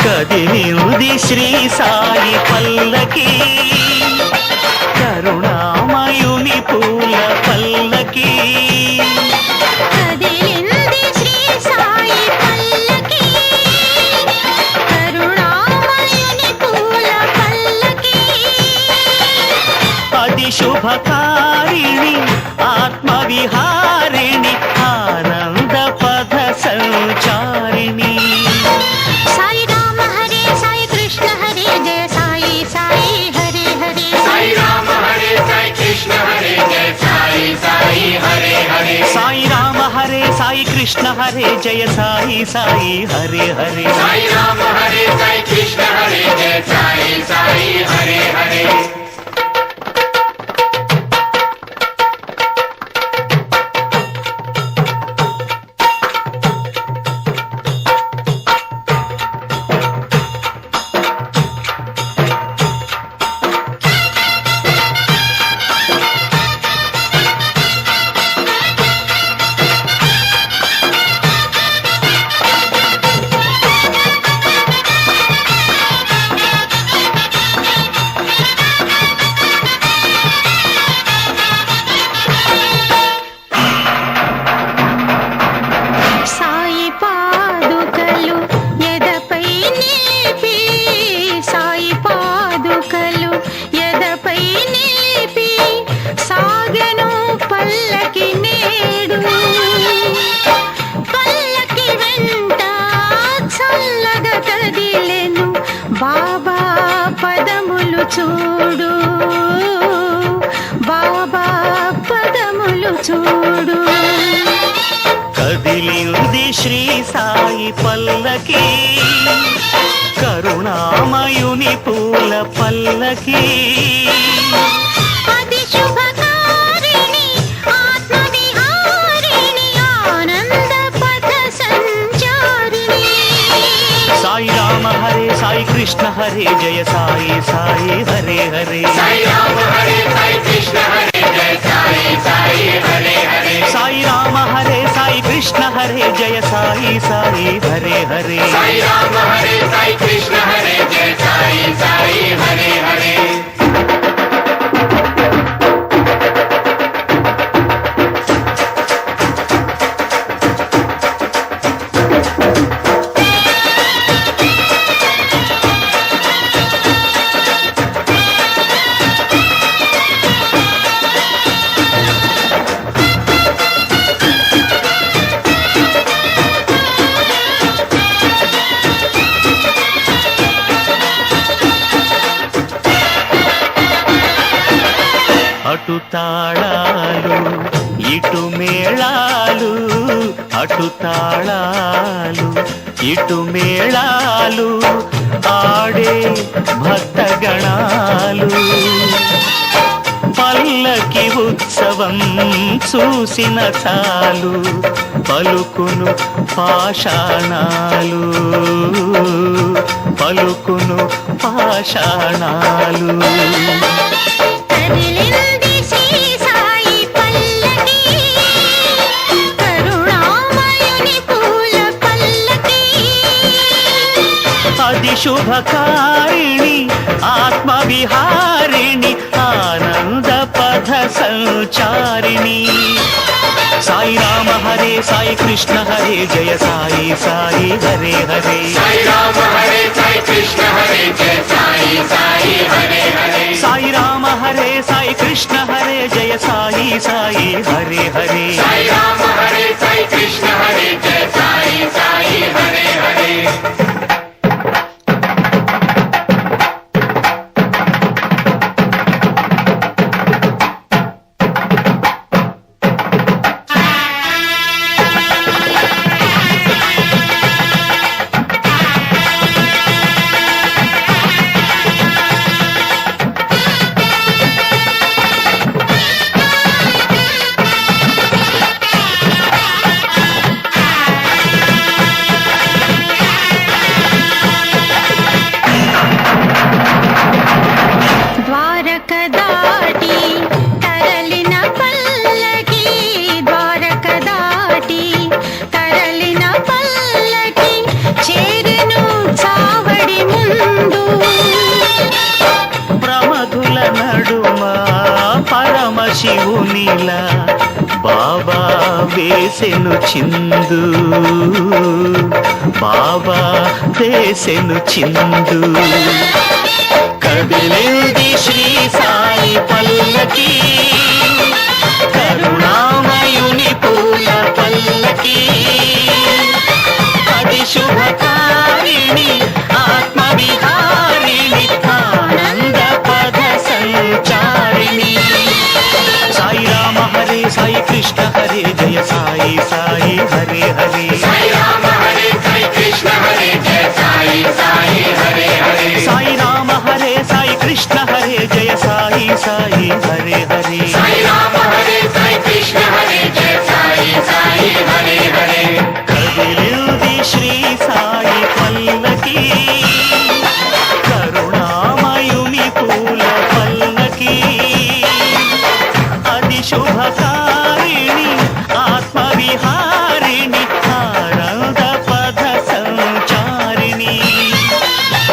కదిలింది శ్రీ సాయి పల్లకి కరుణామయుని పూల పల్లకి కదిలింది శ్రీ సాయి పల్లకి కరుణామయుని పూల పల్లకి అది శుభకారిణి ఆత్మవిహారిణి ఆనంద పద సంచారిణి సాయి రామ హరే సాయి కృష్ణ హరే జయ సాయి సాయి హరే హరే సాయి రామ హరే సాయి కృష్ణ హరే జయ సాయి సాయి హరే హరే సాయి రామ హరే సాయి కృష్ణ హరే జయ సాయి సాయి హరే హరే సాయి రామ హరే సాయి కృష్ణ హరే జయ సాయి సాయి హరే హరే సాయి పాదుకలు ఎదపై నిలిపి సాయి పాదుకలు ఎదపై నిలిపి సాగెను పల్లకి నేడు పల్లకి వెంట చల్లగా కదిలెను బాబా పదములు చూడు బాబా పదములు చూడు కదిలింది శ్రీ సాయి పల్లకి కరుణామయుని పూల పల్లకి అది శుభకారిణి ఆత్మవిహారిణి ఆనంద పథ సంచారిణి సాయి రామ హరే సాయి కృష్ణ హరే జయ సాయి సాయి హరే హరే సాయి రామ హరే సాయి కృష్ణ హరే జయ సాయి సాయి హరే హరే సాయి రామ హరే సాయి కృష్ణ హరే జయ సాయి సాయి హరే హరే సాయి రామ హరే సాయి కృష్ణ హరే జయ సాయి సాయి హరే హరే అటు తాళాలు ఇటు మేళాలు అటు తాళాలు ఇటు మేళాలు ఆడే భక్తగణాలు పల్లకి ఉత్సవం చూసిన చాలు పలుకును పాషాణాలు పలుకును పాషాణాలు కదిలింది శ్రీ సాయి పల్లకి కరుణామయుని పూల పల్లకి అది శుభకారిణి ఆత్మవిహారిణి ఆనంద పథ సంచారిణి సాయి రామ హరే సాయి కృష్ణ హరే జయ సాయి సాయి హరే హరే సాయి రామ హరే సాయి కృష్ణ హరే జయ సాయి సాయి హరే హరే సాయి రామ హరే సాయి కృష్ణ హరే జయ సాయి సాయి హరే హరే సాయి రామ హరే సాయి కృష్ణ హరే జయ సాయి సాయి హరే హరే శివునిలా బాబా వేసెను చిందు, బాబా వేసెను చిందు. కదిలింది శ్రీ సాయి పల్లకి, కరుణామయుని పూల పల్లకి. అది శుభకారిణి ఆత్మవిహారిణి ఆనంద పద సంచారిణి. సాయి రామ హరే సాయి కృష్ణ హరే జయ సాయి సాయి హరే హరే. సాయి రామ హరే సాయి కృష్ణ హరే జయ సాయి సాయి హరే హరే. సాయి రామ హరే సాయి కృష్ణ హరే జయ సాయి సాయి హరే హరే. సాయి రామ హరే సాయి కృష్ణ హరే జయ సాయి సాయి హరే హరే. కదిలింది శ్రీ సాయి పల్లకి, కరుణామయుని పూల పల్లకి. అది శుభకారిణి ఆత్మవిహారిణి ఆనంద పద సంచారిణి.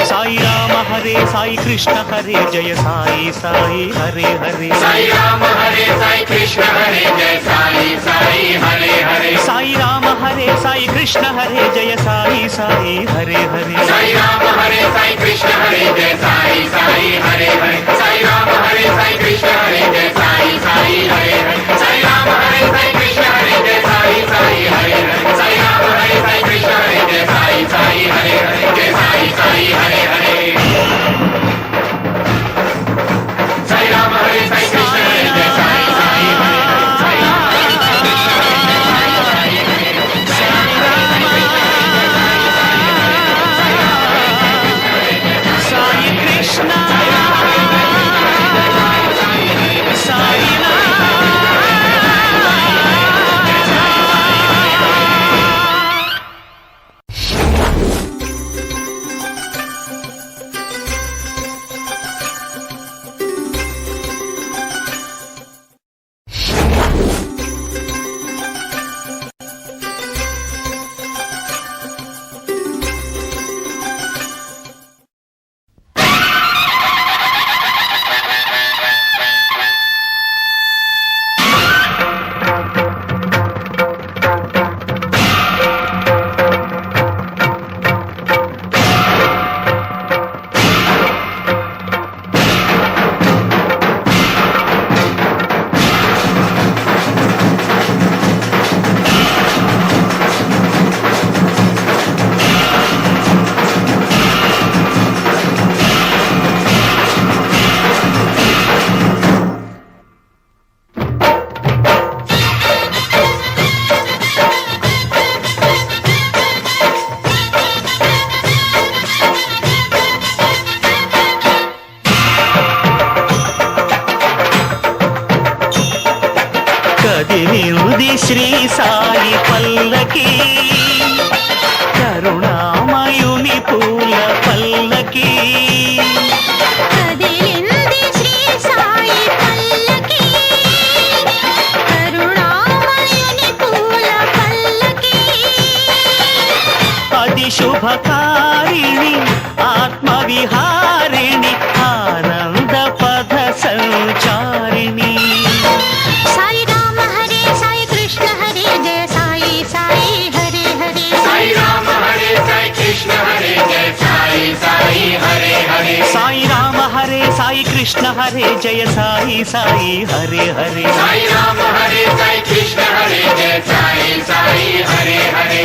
సాయి రామ హరే సాయి కృష్ణ హరే జయ సాయి సాయి హరే హరే. సాయి రామ హరే సాయి కృష్ణ హరే జయ సాయి సాయి హరే హరే. సాయి రామ హరే సాయి కృష్ణ హరే జయ సాయి సాయి హరే హరే. సాయి రామ హరే సాయి కృష్ణ హరే జయ సాయి సాయి హరే హరే. సాయి రామ హరే సాయి కృష్ణ హరే జయ సాయి సాయి హరే హరే. సాయి రామ హరే సాయి కృష్ణ హరే జయ సాయి సాయి హరే హరే. సాయి రామ హరే సాయి కృష్ణ హరే జయ సాయి సాయి హరే హరే. జయ సాయి సాయి హరే హరే. సాయి రామ హరే సాయి కృష్ణ హరే జయ సాయి సాయి హరే హరే. సాయి రామ హరే సాయి కృష్ణ హరే జయ సాయి సాయి హరే హరే. సాయి కృష్ణ సాయి కదిలింది శ్రీ సాయి పల్లకి, కరుణామయుని పూల పల్లకి. కదిలింది శ్రీ సాయి పల్లకి, కరుణామయుని పూల పల్లకి. అది శుభకారిణి ఆత్మవిహారిణి ఆనంద పద సంచారిణి. సాయి రామ హరే సాయి కృష్ణ హరే జయ సాయి సాయి హరే హరే. సాయి రామ హరే సాయి కృష్ణ హరే జయ సాయి సాయి హరే హరే. సాయి రామ హరే సాయి కృష్ణ హరే జయ సాయి సాయి హరే హరే. సాయి రామ హరే సాయి కృష్ణ హరే జయ సాయి సాయి హరే హరే.